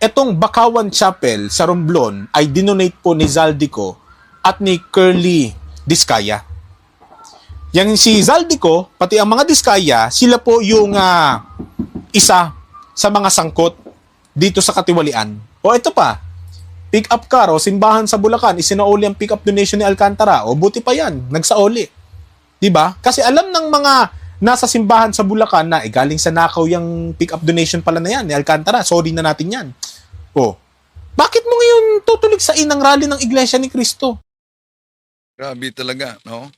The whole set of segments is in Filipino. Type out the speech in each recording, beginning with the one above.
Etong Bakawan Chapel sa Romblon ay dinonate po ni Zaldico at ni Curly Diskaya. Yang si Zaldico, pati ang mga Diskaya, sila po yung isa sa mga sangkot dito sa katiwalian. O ito pa, pick-up car o simbahan sa Bulacan, isinauli ang pick-up donation ni Alcantara. O buti pa yan, nagsauli. Diba? Kasi alam ng mga nasa simbahan sa Bulacan na galing sa nakaw yung pick-up donation pala na yan ni Alcantara. Sorry na natin yan. O, bakit mo ngayon tutulig sa inang rally ng Iglesia ni Cristo? Grabe talaga, no?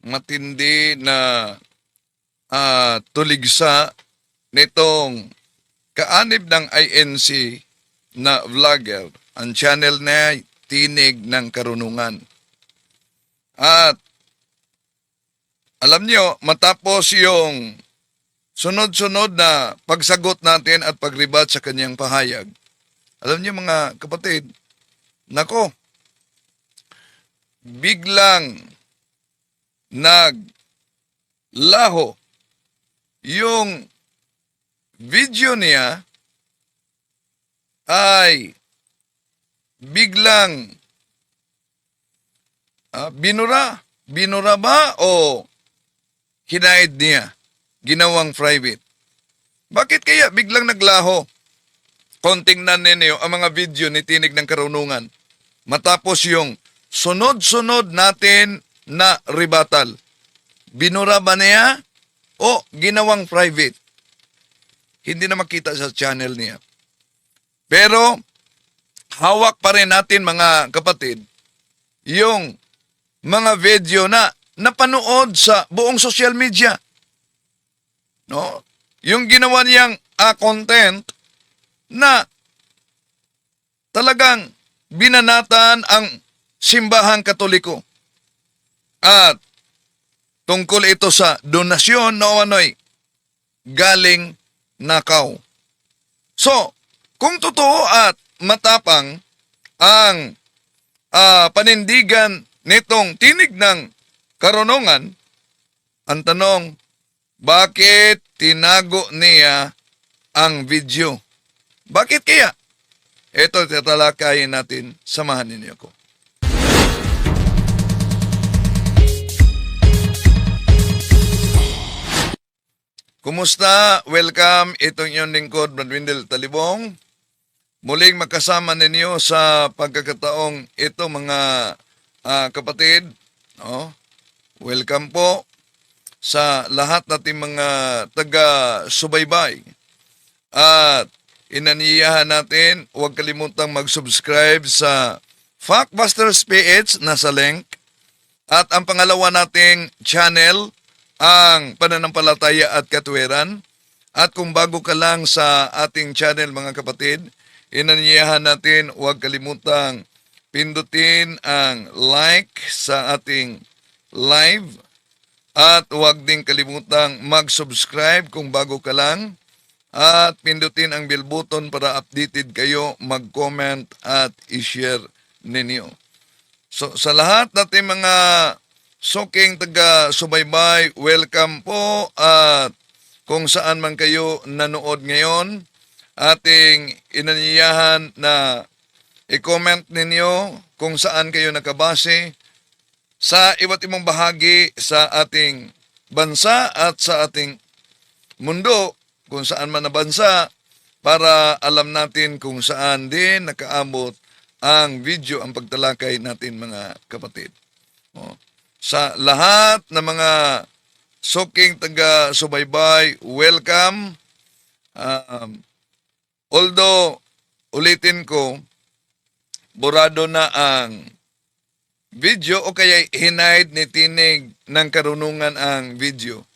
Matindi na tuligsa nitong kaanib ng INC na vlogger. Ang channel na Tinig ng Karunungan. At alam nyo, matapos yung sunod-sunod na pagsagot natin at pagribat sa kanyang pahayag, alam nyo mga kapatid, nako, biglang naglaho yung video niya ay biglang binura. Binura ba o hinaid niya? Ginawang private. Bakit kaya biglang naglaho? Kontingnan ninyo ang mga video ni Tinig ng Karunungan matapos yung sunod-sunod natin na rebuttal. Binura ba niya o ginawang private? Hindi na makita sa channel niya. Pero hawak pa rin natin mga kapatid yung mga video na napanood sa buong social media. No? Yung ginawa niyang content na talagang binanatan ang simbahang Katoliko. At tungkol ito sa donasyon na ano'y galing nakaw. So, kung totoo at matapang ang panindigan nitong Tinig ng Karunungan, ang tanong, bakit tinago niya ang video? Bakit kaya? Ito tatalakayin natin. Samahan ninyo ako. Kumusta? Welcome. Itong inyong lingkod, Brad Windel Talibong. Muling makasama ninyo sa pagkakataong ito mga kapatid. No? Welcome po sa lahat nating mga taga-subaybay. At inaniyahan natin, huwag kalimutang mag-subscribe sa Factbusters PH, nasa link. At ang pangalawa nating channel, ang Pananampalataya at Katwiran. At kung bago ka lang sa ating channel mga kapatid, inanyayahan natin huwag kalimutang pindutin ang like sa ating live at huwag din kalimutang mag-subscribe kung bago ka lang at pindutin ang bell button para updated kayo, mag-comment at i-share ninyo. So sa lahat natin mga suking taga-subaybay, welcome po at kung saan man kayo nanood ngayon, ating inanyayahan na i-comment ninyo kung saan kayo nakabase sa iba't ibang bahagi sa ating bansa at sa ating mundo, kung saan man na bansa, para alam natin kung saan din nakaabot ang video, ang pagtalakay natin mga kapatid. Sa lahat ng mga suking taga-subaybay, welcome. Although, ulitin ko, burado na ang video o kaya hinaid ni Tinig ng Karunungan ang video.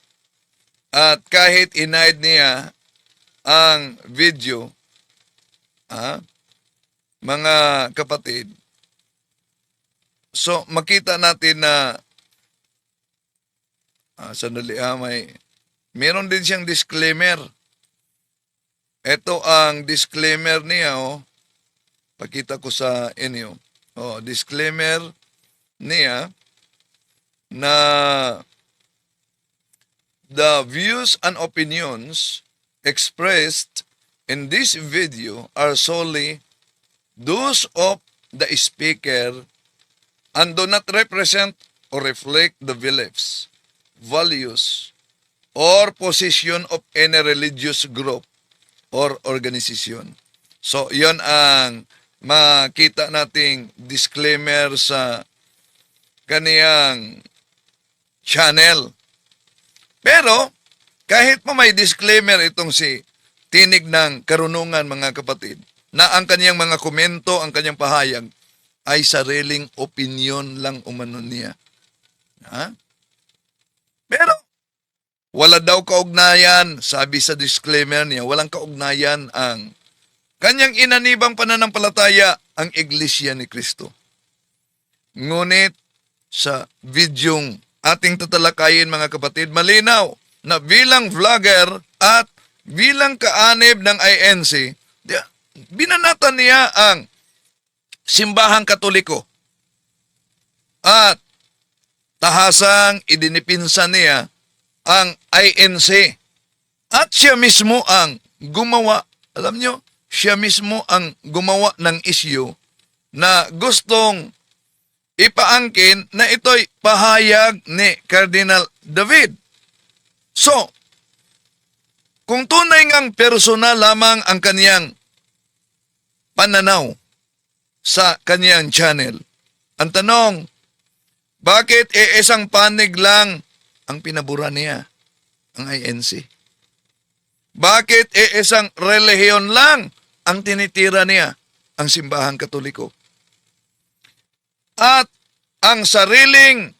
At kahit hinaid niya ang video, mga kapatid, so makita natin na sandali meron din siyang disclaimer. Ito ang disclaimer niya, pakita ko sa inyo. Disclaimer niya na the views and opinions expressed in this video are solely those of the speaker and do not represent or reflect the beliefs, values, or position of any religious group or organization. So, yon ang makita nating disclaimer sa kaniyang channel. Pero, kahit pa may disclaimer itong si Tinig ng Karunungan, mga kapatid, na ang kaniyang mga komento, ang kaniyang pahayag, ay sariling opinion lang umano niya. Ha? Pero, wala daw kaugnayan, sabi sa disclaimer niya, walang kaugnayan ang kanyang inanibang pananampalataya, ang Iglesia ni Cristo. Ngunit, sa videong ating tatalakayin, mga kapatid, malinaw na bilang vlogger at bilang kaanib ng INC, binanatan niya ang simbahang Katoliko at tahasang idinipinsa niya ang INC at siya mismo ang gumawa, alam nyo, siya mismo ang gumawa ng issue na gustong ipaangkin na ito'y pahayag ni Cardinal David. So, kung tunay ngang personal lamang ang kaniyang pananaw sa kaniyang channel, ang tanong, bakit isang panig lang ang pinabura niya, ang INC? Bakit isang relihiyon lang ang tinitira niya, ang simbahang Katoliko? At ang sariling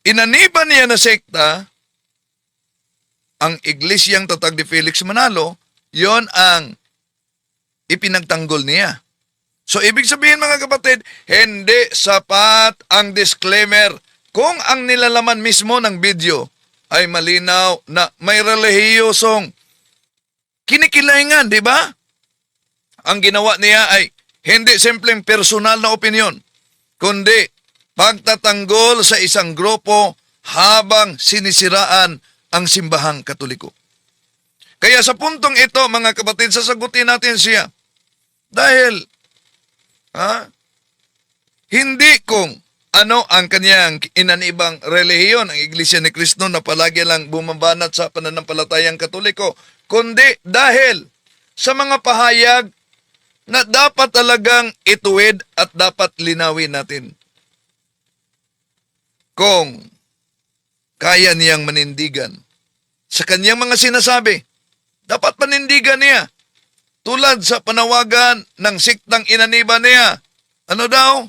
inaniban niya na sekta, ang Iglesyang Tatag ni Felix Manalo, yon ang ipinagtanggol niya. So, ibig sabihin, mga kapatid, hindi sapat ang disclaimer kung ang nilalaman mismo ng video ay malinaw na may relihiyosong kinikilahingan, di ba? Ang ginawa niya ay hindi simpleng personal na opinion, kundi pagtatanggol sa isang grupo habang sinisiraan ang simbahang Katoliko. Kaya sa puntong ito, mga kapatid, sasagutin natin siya. Dahil, hindi kung ano ang kanyang inanibang relihiyon, ang Iglesia ni Cristo na palagi lang bumabanat sa pananampalatayang Katoliko, kundi dahil sa mga pahayag na dapat talagang ituwid at dapat linawin natin. Kung kaya niyang manindigan sa kanyang mga sinasabi, dapat panindigan niya. Tulad sa panawagan ng siktang inaniba niya. Ano daw?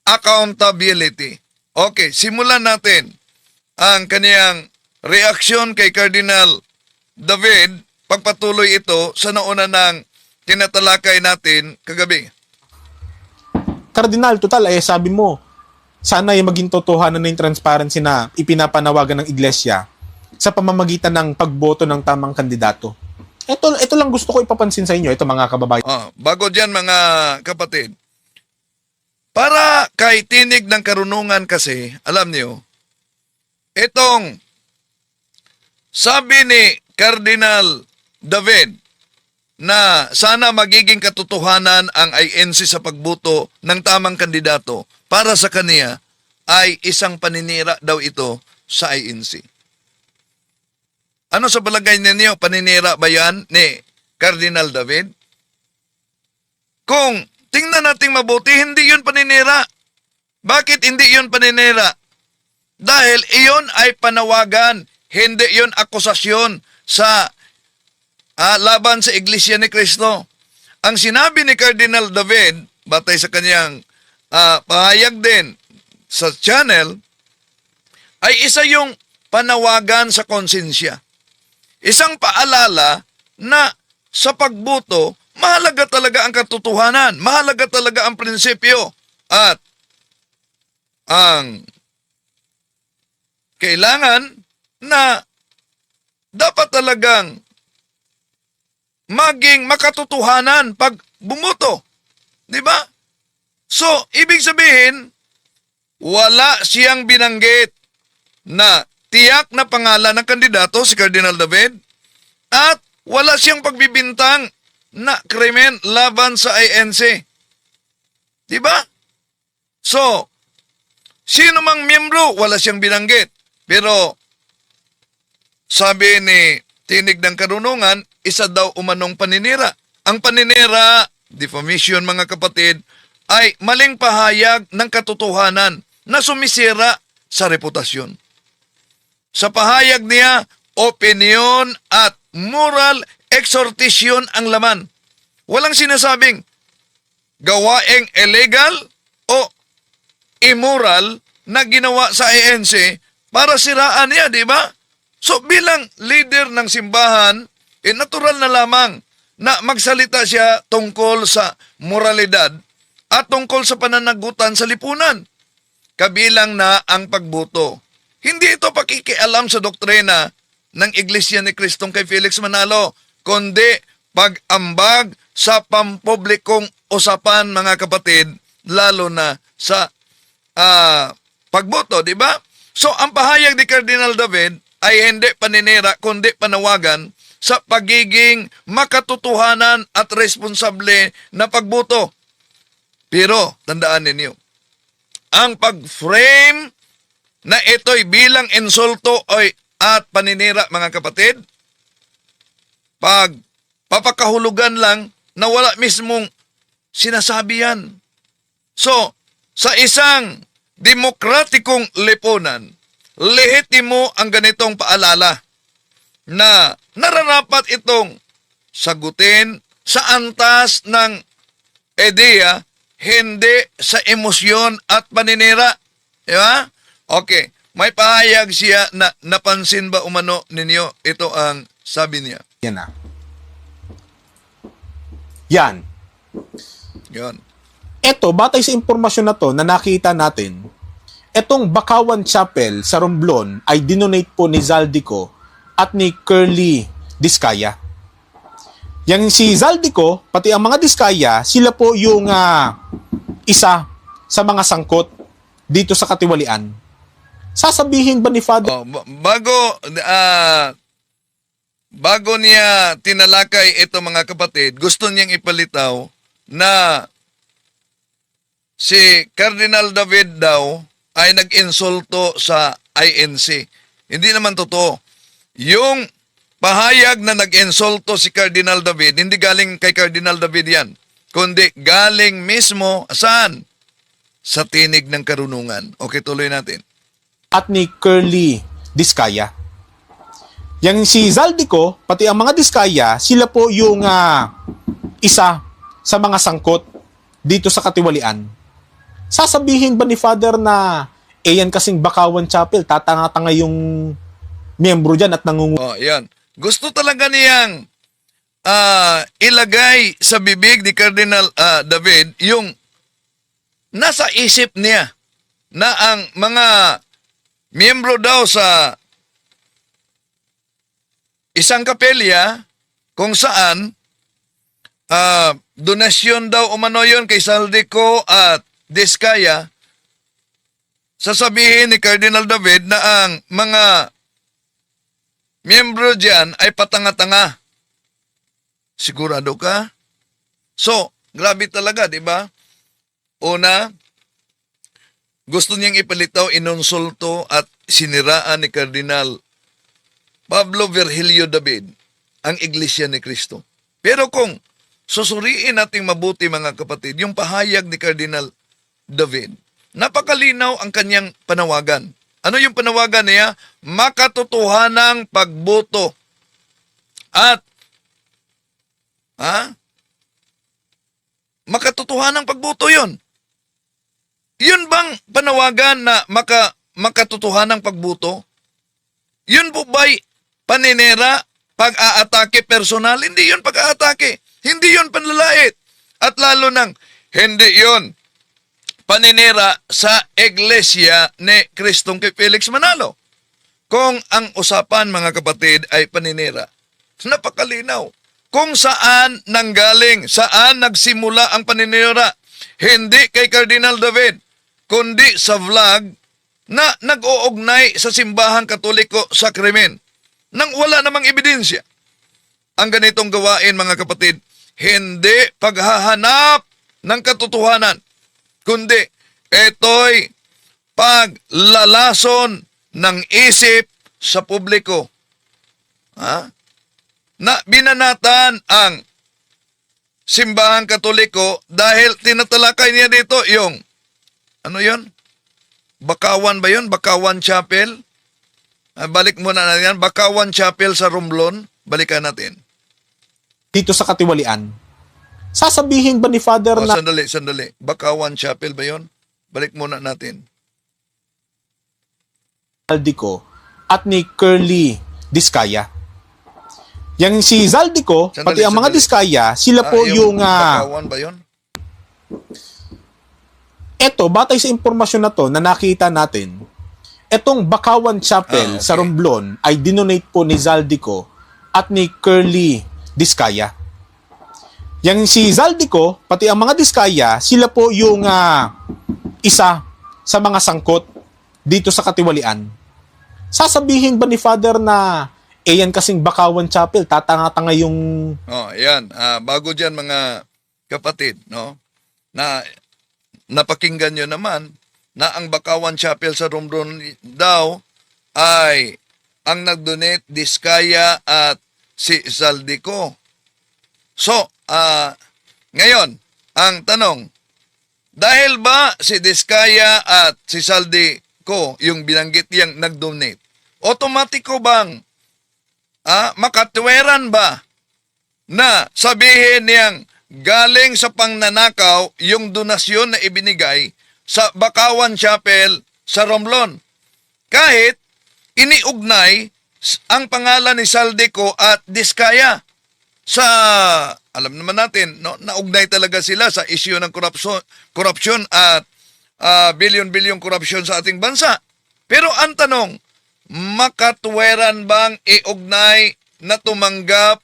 Accountability. Okay, simulan natin ang kaniyang reaksyon kay Cardinal David. Pagpatuloy ito sa nauna ng tinatalakay natin kagabi. Kardinal, total, sabi mo, sana ay maging totohanan na yung transparency na ipinapanawagan ng Iglesia sa pamamagitan ng pagboto ng tamang kandidato. Ito lang gusto ko ipapansin sa inyo, ito mga kababayan. Bago dyan, mga kapatid, para kay Tinig ng Karunungan kasi, alam niyo, itong sabi ni Cardinal David na sana magiging katotohanan ang INC sa pagboto ng tamang kandidato para sa kaniya ay isang paninira daw ito sa INC. Ano sa palagay ninyo? Paninira ba yan ni Cardinal David? Kung tingnan natin mabuti, hindi yun paninira. Bakit hindi yun paninira? Dahil iyon ay panawagan, hindi yun akusasyon sa laban sa Iglesia ni Cristo. Ang sinabi ni Cardinal David, batay sa kanyang pahayag din sa channel, ay isa yung panawagan sa konsensya. Isang paalala na sa pagboto, mahalaga talaga ang katotohanan, mahalaga talaga ang prinsipyo, at ang kailangan na dapat talagang maging makatotohanan pag bumoto. Di ba? So, ibig sabihin, wala siyang binanggit na tiyak na pangalan ng kandidato, si Cardinal David, at wala siyang pagbibintang na krimen laban sa INC. Diba? So, sino mang miyembro, wala siyang binanggit. Pero, sabi ni Tinig ng Karunungan, isa daw umanong paninira. Ang paninira, defamation mga kapatid, ay maling pahayag ng katotohanan na sumisira sa reputasyon. Sa pahayag niya, opinion at moral exhortation ang laman. Walang sinasabing gawaing illegal o immoral na ginawa sa ANC para siraan niya, di ba? So bilang leader ng simbahan, natural na lamang na magsalita siya tungkol sa moralidad at tungkol sa pananagutan sa lipunan. Kabilang na ang pagboto. Hindi ito pakikialam sa doktrina ng Iglesia ni Kristong kay Felix Manalo, kundi pag-ambag sa pampublikong usapan mga kapatid, lalo na sa pagboto, di ba? So ang pahayag ni Cardinal David ay hindi paninira kundi panawagan sa pagiging makatotohanan at responsable na pagboto. Pero tandaan ninyo, ang pag-frame na ito'y bilang insulto at paninira mga kapatid, pag papakahulugan lang na wala mismong sinasabi yan. So, sa isang demokratikong lipunan, lehitimo ang ganitong paalala na nararapat itong sagutin sa antas ng ideya, hindi sa emosyon at paninira. Di ba? Okay. May pahayag siya na napansin ba umano ninyo? Ito ang sabi niya. Yan na. Yan. Yan. Ito, batay sa impormasyon na to na nakita natin, etong Bakawan Chapel sa Romblon ay dinonate po ni Zaldico at ni Curly Discaya. Yang si Zaldico, pati ang mga Discaya, sila po yung isa sa mga sangkot dito sa katiwalian. Sasabihin ba ni Father? Bago niya tinalakay ito mga kapatid, gusto niyang ipalitaw na si Cardinal David daw ay nag-insulto sa INC. Hindi naman totoo. Yung pahayag na nag-insulto si Cardinal David, hindi galing kay Cardinal David yan, kundi galing mismo saan? Sa Tinig ng Karunungan. Okay, tuloy natin. At ni Curly Discaya. Yang si Zaldico, pati ang mga Discaya, sila po yung isa sa mga sangkot dito sa katiwalian. Sasabihin ba ni Father na yan kasing Bakawan Chapel, tatanga-tanga yung miyembro dyan at Yan. Gusto talaga niyang ilagay sa bibig ni Cardinal David yung nasa isip niya na ang mga miyembro daw sa isang kapelya kung saan donasyon daw umano yun kay Zaldico at Discaya, sasabihin ni Cardinal David na ang mga miyembro dyan ay patanga-tanga. Sigurado ka? So, grabe talaga, di ba? Una, gusto niyang ipalitaw, inonsulto at siniraan ni Cardinal Pablo Virgilio David ang Iglesia ni Cristo. Pero kung susuriin nating mabuti mga kapatid, yung pahayag ni Cardinal David, napakalinaw ang kanyang panawagan. Ano yung panawagan niya? Makatotohanang pagboto. At makatotohanang pagboto yun. Yun bang panawagan na makatotohanang pagboto? Yun po ba'y paninira, pag-aatake personal? Hindi yun pag-aatake. Hindi yun panlalait. At lalo nang hindi yun paninira sa Iglesia ni Kristong kay Felix Manalo. Kung ang usapan mga kapatid ay paninira, napakalinaw. Kung saan nanggaling, saan nagsimula ang paninira, hindi kay Cardinal David, kundi sa vlog na nag-uugnay sa simbahang Katoliko sa krimen nang wala namang ebidensya. ang ganitong gawain, mga kapatid, hindi paghahanap ng katotohanan, kundi ito'y paglalason ng isip sa publiko. Na binanatan ang simbahang Katoliko dahil tinatalakay niya dito yung, ano yon? Bakawan ba yun? Bakawan Chapel? Balik muna natin yan. Bakawan Chapel sa Romblon. Balikan natin. Dito sa katiwalian. Sasabihin ba ni Father na Sandali. Bakawan Chapel ba yun? Balik muna natin. Zaldico at ni Curly Discaya? Yang si Zaldico, pati ang mga Discaya, sila po yung Bakawan ba yun? eto, batay sa impormasyon na to na nakita natin, etong Bakawan Chapel sa Romblon ay dinonate po ni Zaldico at ni Curly Discaya. Yang si Zaldico, pati ang mga Discaya, sila po yung isa sa mga sangkot dito sa katiwalian. Sasabihin ba ni Father na yan kasing Bakawan Chapel, tatanga-tanga yung... Yan. Bago dyan, mga kapatid, no? Na napakinggan nyo naman na ang Bakawan Chapel sa Romblon daw ay ang nagdonate Discaya at si Zaldico. So, ngayon, ang tanong, dahil ba si Discaya at si Zaldico yung binanggit niyang nagdonate, otomatiko bang makatweran ba na sabihin niyang galing sa pangnanakaw yung donasyon na ibinigay sa Bakawan Chapel sa Romblon? Kahit iniugnay ang pangalan ni Zaldico at Discaya sa, alam naman natin, no, naugnay talaga sila sa isyu ng korupsyon at bilyon-bilyong korupsyon sa ating bansa. Pero ang tanong, makatweran bang iugnay na tumanggap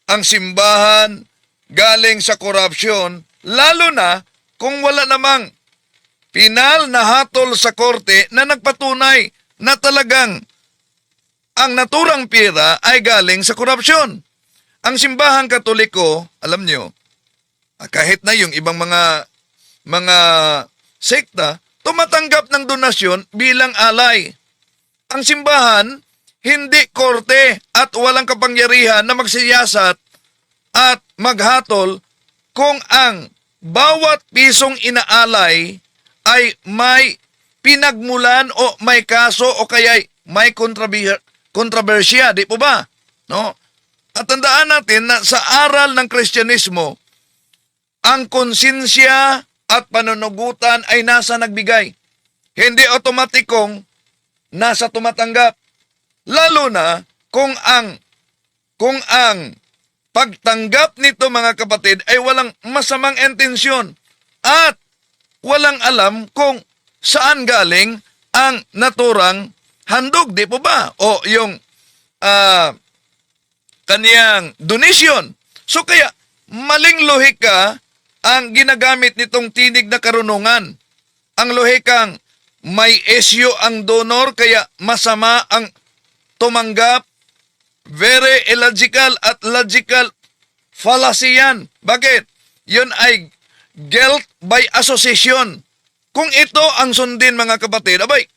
ang simbahan galing sa korupsyon, lalo na kung wala namang pinal na hatol sa korte na nagpatunay na talagang ang naturang pera ay galing sa korupsyon? Ang simbahang Katoliko, alam nyo, kahit na yung ibang mga sekta, tumatanggap ng donasyon bilang alay. Ang simbahan, hindi korte at walang kapangyarihan na magsiyasat at maghatol kung ang bawat pisong inaalay ay may pinagmulan o may kaso o kaya may kontrobersya, di po ba? No? At tandaan natin na sa aral ng Kristyanismo, ang konsensya at panunugutan ay nasa nagbigay. Hindi otomatikong nasa tumatanggap. Lalo na kung ang pagtanggap nito, mga kapatid, ay walang masamang intensyon at walang alam kung saan galing ang naturang handog, di po ba? O yung kaniyang donation. So kaya, maling lohika ang ginagamit nitong tinig na karunungan. Ang lohikang may esyo ang donor, kaya masama ang tumanggap. Very illogical at logical fallacy yan. Bakit? Yun ay guilt by association. Kung ito ang sundin, mga kapatid, abay,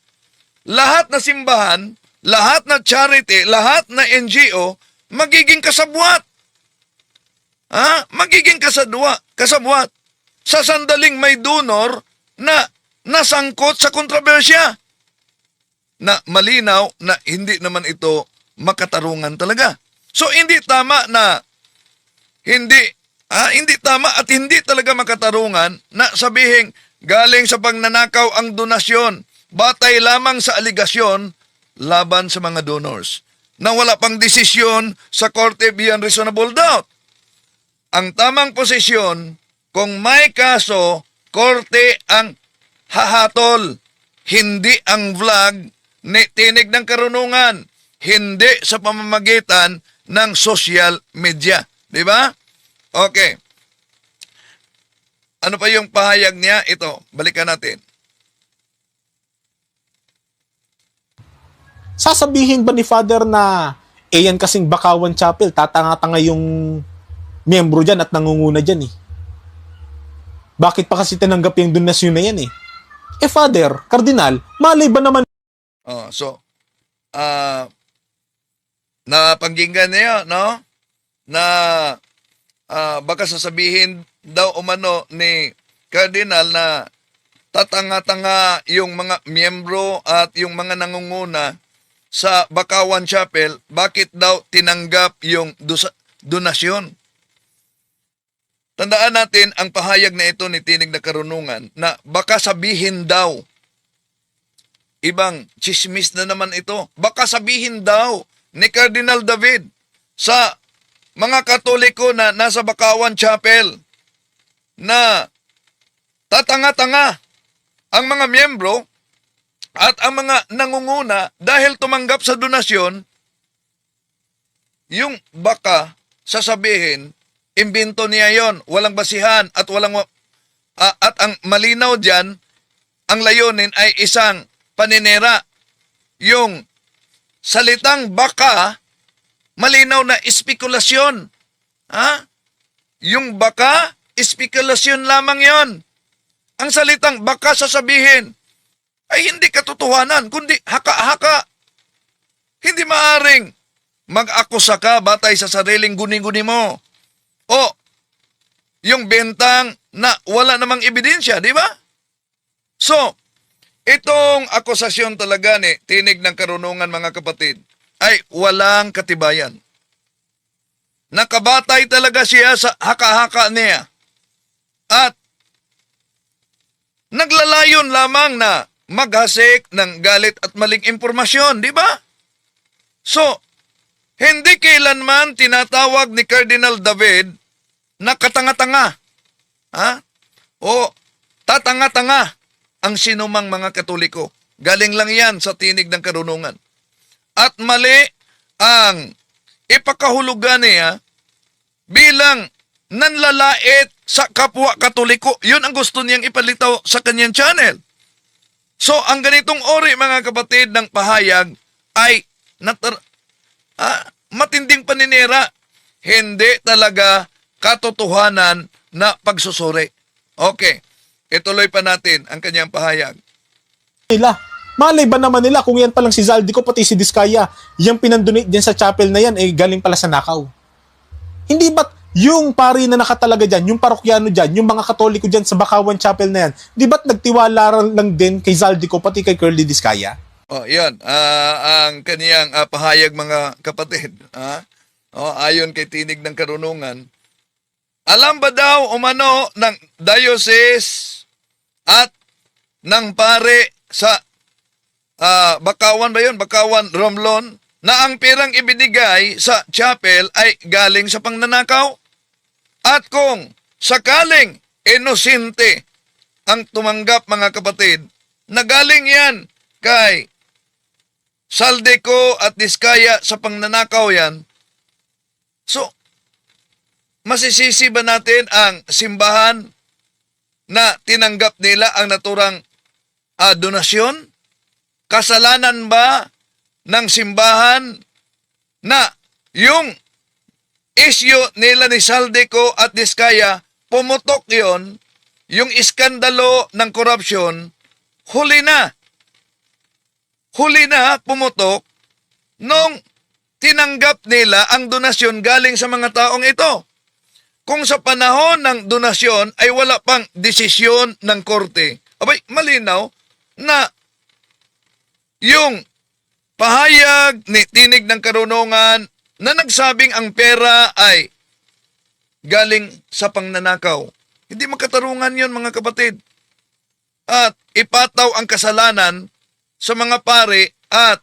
lahat na simbahan, lahat na charity, lahat na NGO, magiging kasabwat. Magiging kasabwat. Sa sandaling may donor na nasangkot sa kontrobersya. Na malinaw na hindi naman ito makatarungan talaga. So hindi tama hindi tama at hindi talaga makatarungan na sabihing galing sa pagnanakaw ang donasyon batay lamang sa aligasyon laban sa mga donors na wala pang desisyon sa korte beyond reasonable doubt. Ang tamang posisyon, kung may kaso, korte ang hahatol, hindi ang vlog ni tinig ng karunungan, hindi sa pamamagitan ng social media. Di ba? Okay. Ano pa yung pahayag niya? Ito, balikan natin. Sasabihin ba ni Father na Eh yan kasing Bakawan Chapel, tatanga-tanga yung miyembro dyan at nangunguna dyan eh. Bakit pa kasi tinanggap yung donasyon na yan eh? Eh Father, Kardinal, malay ba naman napanginggan niyo, no? Na baka sasabihin daw umano ni Cardinal na tatanga-tanga yung mga miyembro at yung mga nangunguna sa Bakawan Chapel, bakit daw tinanggap yung donasyon? Tandaan natin ang pahayag na ito ni Tinig na Karunungan na baka sabihin daw, ibang chismis na naman ito, baka sabihin daw ni Cardinal David sa mga Katoliko na nasa Bakawan Chapel na tatanga-tanga ang mga miyembro at ang mga nangunguna dahil tumanggap sa donasyon, yung baka sasabihin, imbento niya yon, walang basihan at at ang malinaw diyan, ang layunin ay isang paninira. Yung salitang baka, malinaw na espekulasyon. Yung baka, espekulasyon lamang yon. Ang salitang baka sasabihin ay hindi katotohanan, kundi haka-haka. Hindi maaring mag-akusa ka batay sa sariling guni-guni mo. O yung bentang na wala namang ebidensya, di ba? So, itong akusasyon talaga ni Tinig ng Karunungan, mga kapatid, ay walang katibayan. Nakabatay talaga siya sa haka-haka niya. At naglalayon lamang na maghasik ng galit at maling impormasyon, di ba? So, hindi kailanman tinatawag ni Cardinal David na katanga-tanga. O tatanga-tanga ang sinumang mga Katoliko. Galing lang yan sa Tinig ng Karunungan. At mali ang ipakahulugan niya bilang nanlalait sa kapwa Katoliko. Yun ang gusto niyang ipalitaw sa kanyang channel. So, ang ganitong ori, mga kapatid, ng pahayag ay matinding paninira. Hindi talaga katotohanan na pagsusuri. Okay, ituloy pa natin ang kanyang pahayag. nila. Malay ba naman nila kung yan palang si Zaldico pati si Diskaya, yung pinandonate din sa chapel na yan, eh galing pala sa nakaw. Hindi ba't yung pari na nakatalaga dyan, yung parokyano dyan, yung mga Katoliko dyan sa Bakawan Chapel na yan, di ba't nagtiwala lang din kay Zaldico pati kay Curly Diskaya? Yan. Ang kaniyang pahayag, mga kapatid. Ayon kay Tinig ng Karunungan, alam ba daw umano ng diocese at ng pare sa Bakawan ba yun? Bakawan Romblon, na ang pirang ibinigay sa chapel ay galing sa pangnanakaw? At kung sakaling inosente ang tumanggap, mga kapatid, na galing yan kay Zaldico at Diskaya sa pangnanakaw yan, so, masisisi ba natin ang simbahan na tinanggap nila ang naturang donasyon? Kasalanan ba ng simbahan na yung issue nila ni Zaldico at Diskaya, pumutok yon, yung iskandalo ng korupsyon, huli na pumutok nung tinanggap nila ang donasyon galing sa mga taong ito. Kung sa panahon ng donasyon ay wala pang desisyon ng korte, abay, malinaw na yung pahayag ni Tinig ng Karunungan na nagsabing ang pera ay galing sa pangnanakaw, hindi makatarungan yon, mga kapatid. At ipataw ang kasalanan sa mga pare at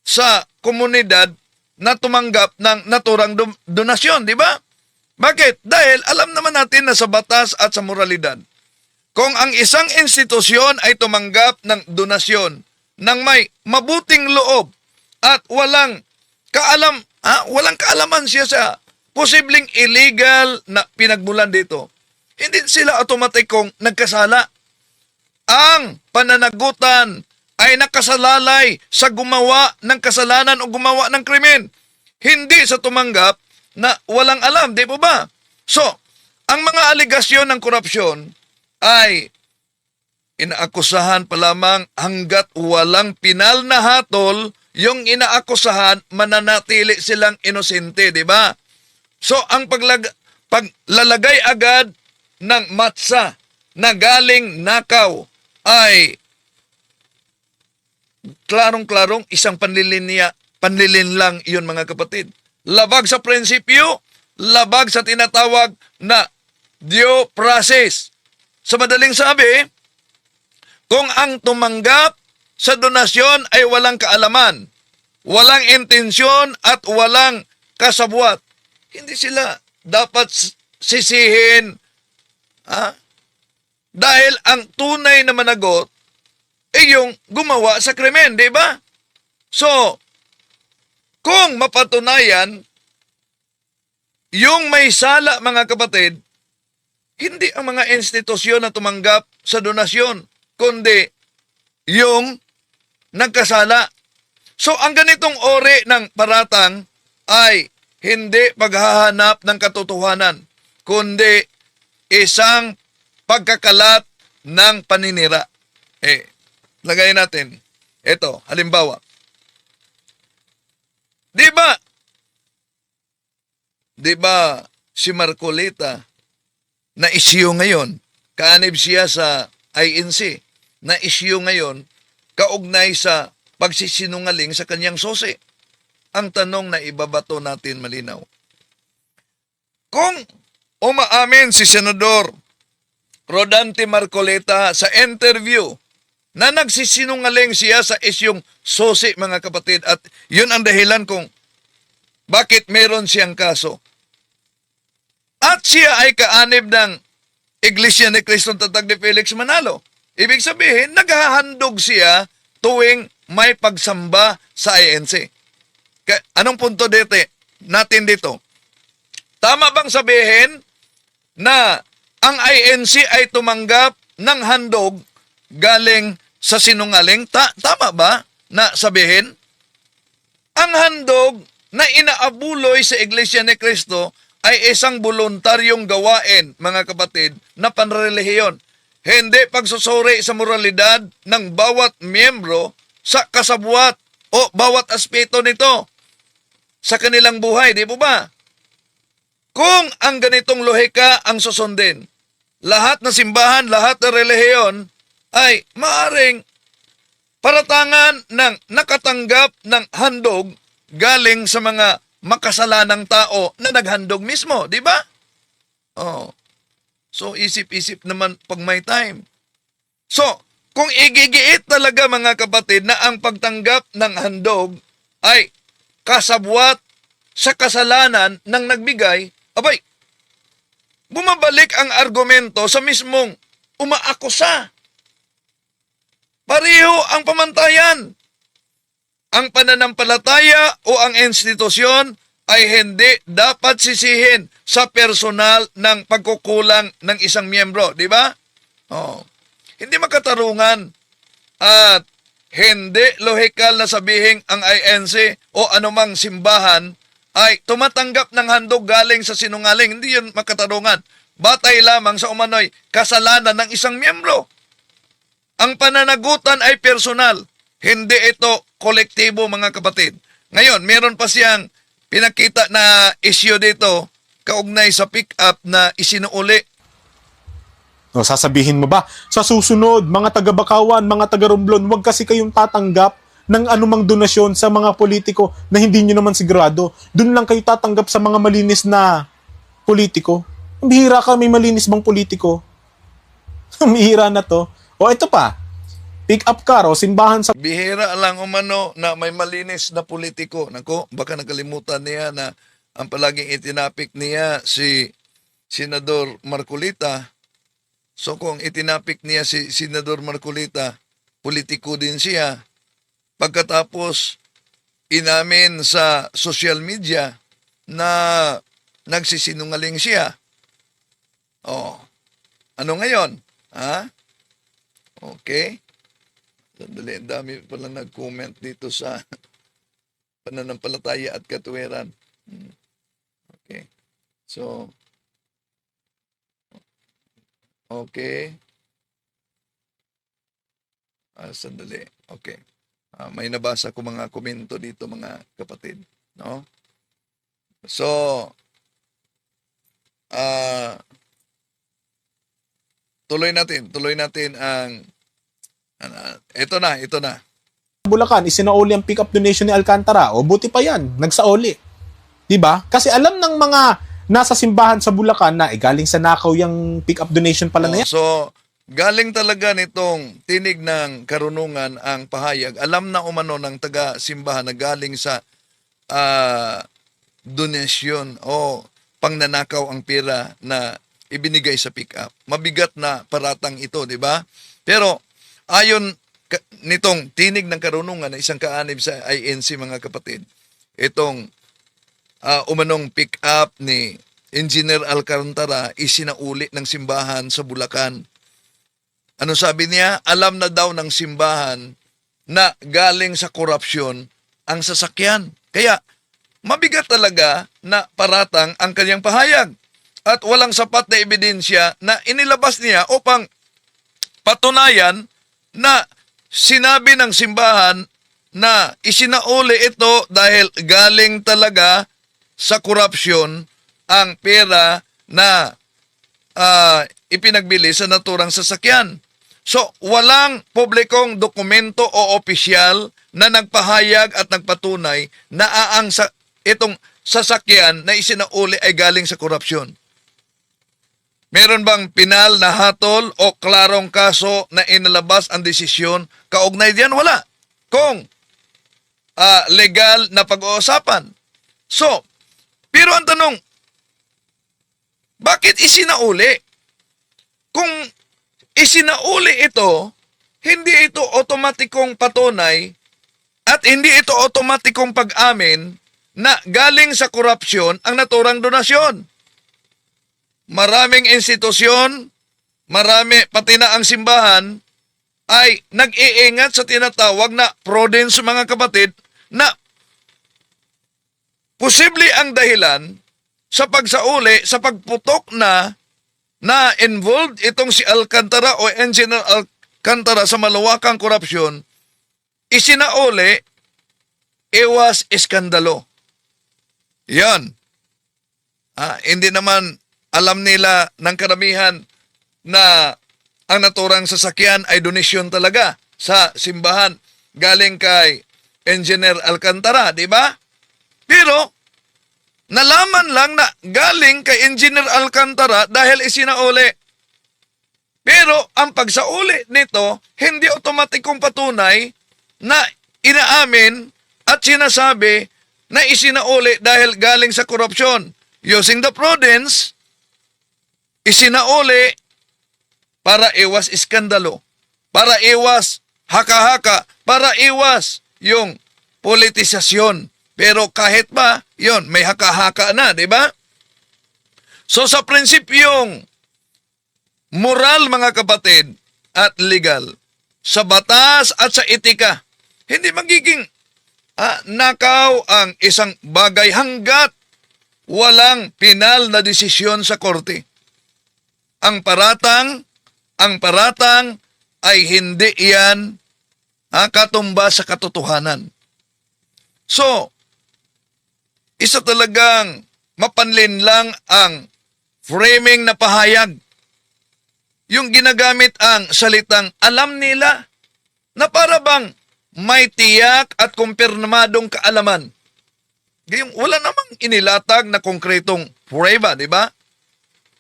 sa komunidad na tumanggap ng naturang donasyon, di ba? Bakit? Dahil alam naman natin na sa batas at sa moralidad, kung ang isang institusyon ay tumanggap ng donasyon ng may mabuting loob at walang kaalaman siya sa posibleng illegal na pinagmulan dito, hindi sila automatikong nagkasala. Ang pananagutan ay nakasalalay sa gumawa ng kasalanan o gumawa ng krimen. hindi sa tumanggap na walang alam, di po ba? So, ang mga aligasyon ng korupsyon ay inaakusahan pa lamang hanggat walang pinal na hatol, yung inaakusahan, mananatili silang inosente, di ba? So, ang paglalagay agad ng matsa na galing nakaw ay klarong-klarong isang panlilin lang iyon, mga kapatid. Labag sa prinsipyo, labag sa tinatawag na due process. Sa madaling sabi, kung ang tumanggap sa donasyon ay walang kaalaman, walang intensyon at walang kasabwat, hindi sila dapat sisihin. Dahil ang tunay na managot ay yung gumawa sa krimen, di ba? So, kung mapatunayan yung may sala, mga kapatid, hindi ang mga institusyon na tumanggap sa donasyon, kundi yung nagkasala. So, ang ganitong ori ng paratang ay hindi paghahanap ng katotohanan, kundi isang pagkakalat ng paninira. Lagay natin. Ito, halimbawa. Di ba si Marcolita na isyu ngayon, kaanib siya sa INC, na isyu ngayon, kaugnay sa pagsisinungaling sa kanyang susi. Ang tanong na ibabato natin malinaw. Kung umaamin si Senador Rodante Marcolita sa interview na nagsisinungaling siya sa isyong susi, mga kapatid, at yun ang dahilan kung bakit meron siyang kaso. At siya ay kaanib ng Iglesia ni Cristo Tatag ni Felix Manalo. Ibig sabihin, naghahandog siya tuwing may pagsamba sa INC. Anong punto natin dito? Tama bang sabihin na ang INC ay tumanggap ng handog galing sa sinungaling? Tama ba na sabihin? Ang handog na inaabuloy sa Iglesia ni Cristo ay isang voluntaryong gawain, mga kapatid, na panrelihiyon. Hindi pagsusuri sa moralidad ng bawat miyembro sa kasabwat o bawat aspeto nito sa kanilang buhay, di po ba? Kung ang ganitong lohika ang susundin, lahat na simbahan, lahat na relihiyon ay maaring paratangan ng nakatanggap ng handog galing sa mga makasalanang tao na naghandog mismo, di ba? So, isip-isip naman pag may time. So, kung igigiit talaga, mga kapatid, na ang pagtanggap ng handog ay kasabwat sa kasalanan ng nagbigay, abay, bumabalik ang argumento sa mismong umaakusa. Pareho ang pamantayan. Ang pananampalataya o ang institusyon ay hindi dapat sisihin sa personal ng pagkukulang ng isang miyembro, di ba? Hindi makatarungan at hindi lohikal na sabihing ang INC o anumang simbahan ay tumatanggap ng handog galing sa sinungaling. Hindi yun makatarungan. Batay lamang sa umano'y kasalanan ng isang miyembro. Ang pananagutan ay personal. Hindi ito kolektibo, mga kapatid. Ngayon, meron pa siyang pinakita na issue dito kaugnay sa pick-up na isinuuli. Sasabihin mo ba, sa susunod, mga taga-Bakawan, mga taga-Romblon, wag kasi kayong tatanggap ng anumang donasyon sa mga politiko na hindi nyo naman sigurado. Doon lang kayo tatanggap sa mga malinis na politiko. Bihira ka, may malinis bang politiko? Bihira na to. O ito pa, pick up car o simbahan sa... Bihira lang umano na may malinis na politiko. Nako, baka nakalimutan niya na ang palaging itinapik niya si Senador Marcolita. So kung itinapik niya si Senador Marcolita, politiko din siya. Pagkatapos, inamin sa social media na nagsisinungaling siya. Ano ngayon? Okay. Sandali, ang dami palang nag-comment dito sa pananampalataya at katuwiran. Okay. So, okay. Sandali. Okay. May nabasa ko mga komento dito mga kapatid. No? So, tuloy natin ang ito na. Bulacan, isinauli ang pick-up donation ni Alcantara. O buti pa yan, nagsauli. Diba? Kasi alam ng mga nasa simbahan sa Bulacan na galing sa nakaw yung pick-up donation pala na yan. So, galing talaga nitong tinig ng karunungan ang pahayag. Alam na umano ng taga-simbahan na galing sa donasyon o pangnanakaw ang pera na ibinigay sa pick-up. Mabigat na paratang ito, di ba? Pero ayon nitong tinig ng karunungan na isang kaanib sa INC mga kapatid, itong umanong pick-up ni Engineer Alcantara isinauli ng simbahan sa Bulacan. Ano sabi niya? Alam na daw ng simbahan na galing sa korupsyon ang sasakyan. Kaya mabigat talaga na paratang ang kanyang pahayag. At walang sapat na ebidensya na inilabas niya upang patunayan na sinabi ng simbahan na isinauli ito dahil galing talaga sa korupsyon ang pera na ipinagbili sa naturang sasakyan. So, walang publikong dokumento o opisyal na nagpahayag at nagpatunay na itong sasakyan na isinauli ay galing sa korupsyon. Meron bang pinal na hatol o klarong kaso na inalabas ang desisyon kaugnay diyan? Wala. Kung legal na pag-uusapan. So, pero ang tanong, bakit isinauli? Kung isinauli ito, hindi ito otomatikong patunay at hindi ito otomatikong pag-amin na galing sa korupsyon ang naturang donasyon. Maraming institusyon, pati na ang simbahan, ay nag-iingat sa tinatawag na prudence mga kapatid na posible ang dahilan sa pagsauli, sa pagputok na involved itong si Alcantara o Engineer Alcantara sa malawakang korupsyon, isinauli, iwas iskandalo. Yan. Hindi naman alam nila ng karamihan na ang naturang sasakyan ay donasyon talaga sa simbahan galing kay Engineer Alcantara, di ba? Pero nalaman lang na galing kay Engineer Alcantara dahil isinauli. Pero ang pagsauli nito, hindi otomatikong patunay na inaamin at sinasabi na isinauli dahil galing sa korupsyon. Using the prudence, isinauli para iwas iskandalo, para iwas haka-haka, para iwas yung politisasyon. Pero kahit ba, yon may haka-haka na, di ba? So sa prinsipyong moral mga kapatid at legal, sa batas at sa etika, hindi magiging nakaw ang isang bagay hanggat walang pinal na desisyon sa korte. Ang paratang ay hindi iyan katumba sa katotohanan. So, isa talagang mapanlin lang ang framing na pahayag. Yung ginagamit ang salitang alam nila na para bang may tiyak at kumpirmadong kaalaman. Gayong wala namang inilatag na konkretong prueba, di ba?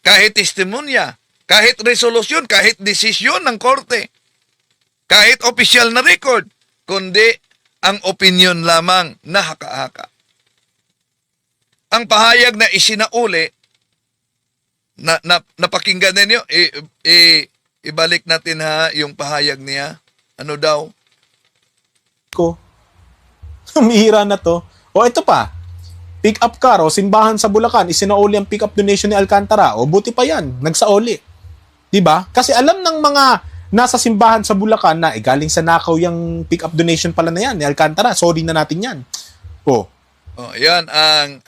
Kahit testimonya, kahit resolusyon, kahit desisyon ng korte, kahit opisyal na record, kundi ang opinion lamang na haka-haka. Ang pahayag na isinauli, napakinggan ninyo, ibalik natin yung pahayag niya. Ano daw? Humihira na to. O ito pa, pick-up car o simbahan sa Bulacan, isinauli ang pick-up donation ni Alcantara. O buti pa yan, nagsauli. Diba? Kasi alam ng mga nasa simbahan sa Bulacan na galing sa nakaw yung pick-up donation pala na yan ni Alcantara. Sorry na natin yan. Oh. Oh, yan ang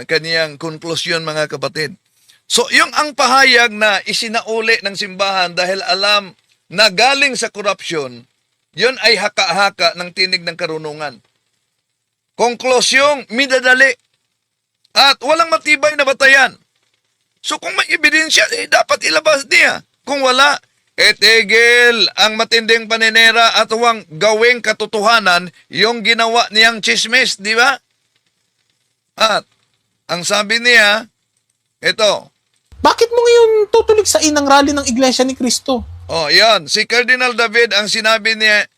kaniyang konklusyon mga kapatid. So, yung ang pahayag na isinauli ng simbahan dahil alam na galing sa korupsyon, yun ay haka-haka ng tinig ng karunungan. Konklusyong midadali at walang matibay na batayan. So kung may ebidensya, dapat ilabas niya. Kung wala, tigil ang matinding paninera at huwag gawing katotohanan yung ginawa niyang chismis, di ba? At ang sabi niya, ito, Bakit mo ngayon tutulig sa inang rally ng Iglesia ni Cristo? oh, yan, si Cardinal David ang sinabi niya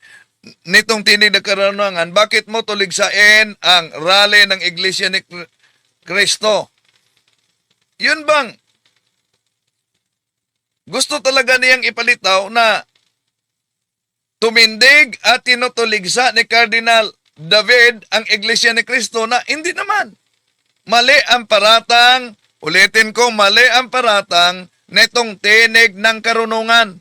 nitong tinig na karunungan, bakit mo tuligsain ang rally ng Iglesia ni Cristo? Yun bang gusto talaga niyang ipalitaw na tumindig at tinutuligsa ni Cardinal David ang Iglesia ni Cristo na hindi naman. Mali ang paratang, ulitin ko, mali ang paratang nitong tinig ng karunungan.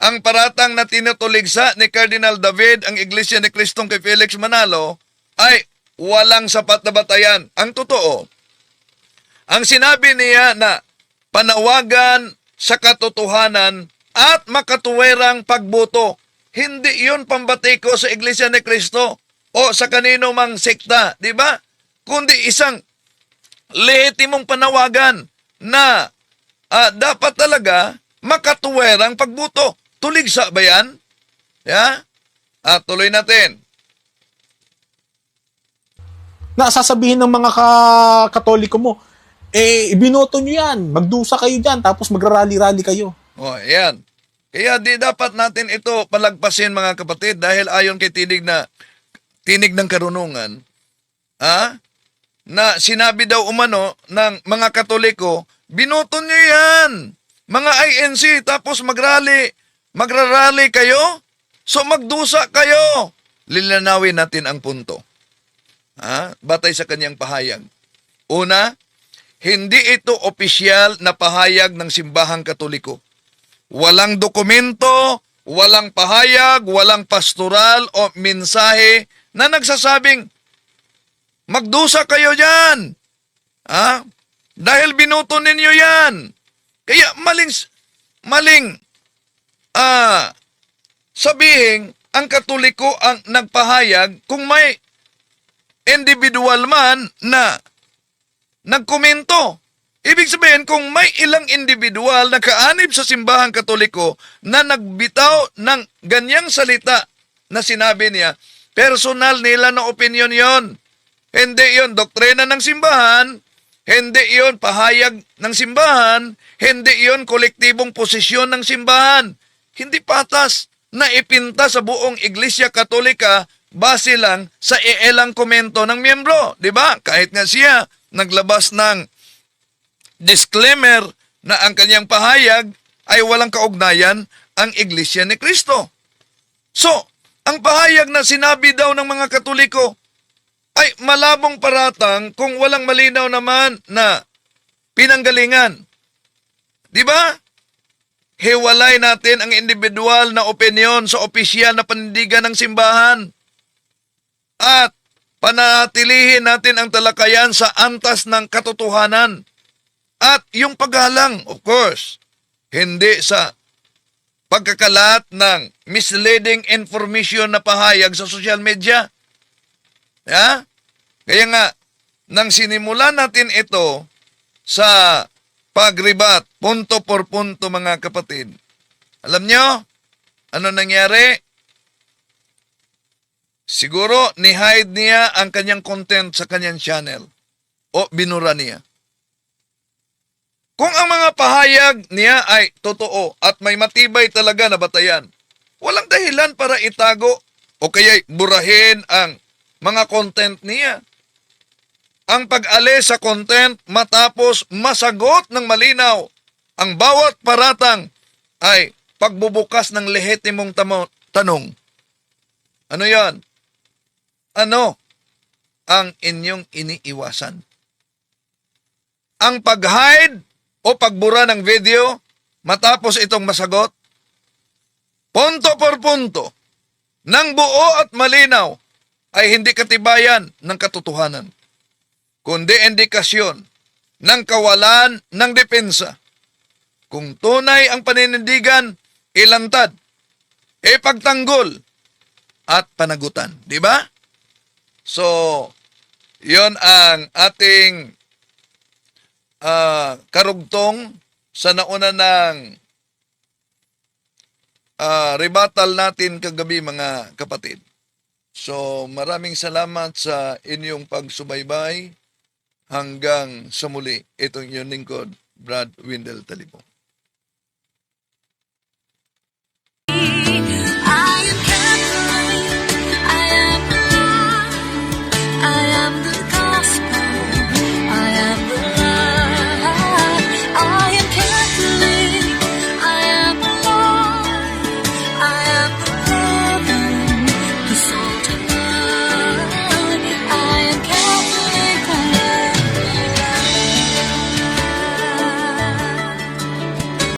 Ang paratang na tinutuligsa ni Cardinal David ang Iglesia ni Cristo kay Felix Manalo ay walang sapat na batayan. Ang totoo, ang sinabi niya na panawagan sa katotohanan at makatuwerang pagboto, hindi yun pambatiko sa Iglesia ni Cristo o sa kanino mang sekta, di ba? Kundi isang lehitimong panawagan na dapat talaga makatuwerang pagboto. Tuligsa ba yan? Ya? Tuloy natin. Na sasabihin ng mga katoliko mo, ibinoto nyo yan, magdusa kayo dyan, tapos magrarally-rally kayo. Oh, yan. Kaya di dapat natin ito palagpasin mga kapatid dahil ayon kay tinig ng karunungan, na sinabi daw umano ng mga katoliko, binoto nyo yan, mga INC, tapos magrarally kayo, so magdusa kayo. Lilanawin natin ang punto. Batay sa kanyang pahayag. Una, hindi ito opisyal na pahayag ng simbahang katoliko. Walang dokumento, walang pahayag, walang pastoral o mensahe na nagsasabing, magdusa kayo dyan. Dahil binuto ninyo yan. Kaya maling sabihin ang katoliko ang nagpahayag kung may individual man na nagkomento. Ibig sabihin, kung may ilang individual na kaanib sa simbahang katoliko na nagbitaw ng ganyang salita na sinabi niya, personal nila na opinion yon. Hindi yon doktrina ng simbahan, hindi yon pahayag ng simbahan, hindi yon kolektibong posisyon ng simbahan. Hindi patas na ipinta sa buong Iglesia Katolika base lang sa iilang komento ng miyembro. Diba? Kahit nga siya naglabas ng disclaimer na ang kanyang pahayag ay walang kaugnayan ang Iglesia ni Cristo. So, ang pahayag na sinabi daw ng mga Katoliko ay malabong paratang kung walang malinaw naman na pinanggalingan. Diba? Hiwalay natin ang individual na opinion sa opisyal na panindigan ng simbahan. At panatilihin natin ang talakayan sa antas ng katotohanan. At yung paghalang, of course, hindi sa pagkakalat ng misleading information na pahayag sa social media. Kaya nga, nang sinimulan natin ito sa pagribat, punto por punto mga kapatid, alam nyo, ano nangyari? Siguro, ni-hide niya ang kanyang content sa kanyang channel o binura niya. Kung ang mga pahayag niya ay totoo at may matibay talaga na batayan, walang dahilan para itago o kaya burahin ang mga content niya. Ang pag-alis sa content matapos masagot ng malinaw ang bawat paratang ay pagbubukas ng lehitimong tanong. Ano yan? Ano ang inyong iniiwasan? Ang pag-hide o pagbura ng video matapos itong masagot? Punto por punto, ng buo at malinaw, ay hindi katibayan ng katotohanan, kundi indikasyon ng kawalan ng depensa. Kung tunay ang paninindigan, ilantad, ipagtanggol, at panagutan. Di ba? So, yon ang ating karugtong sa nauna ng rebuttal natin kagabi, mga kapatid. So, maraming salamat sa inyong pagsubaybay. Hanggang sa muli, itong inyong lingkod, Brad Windel Talibong.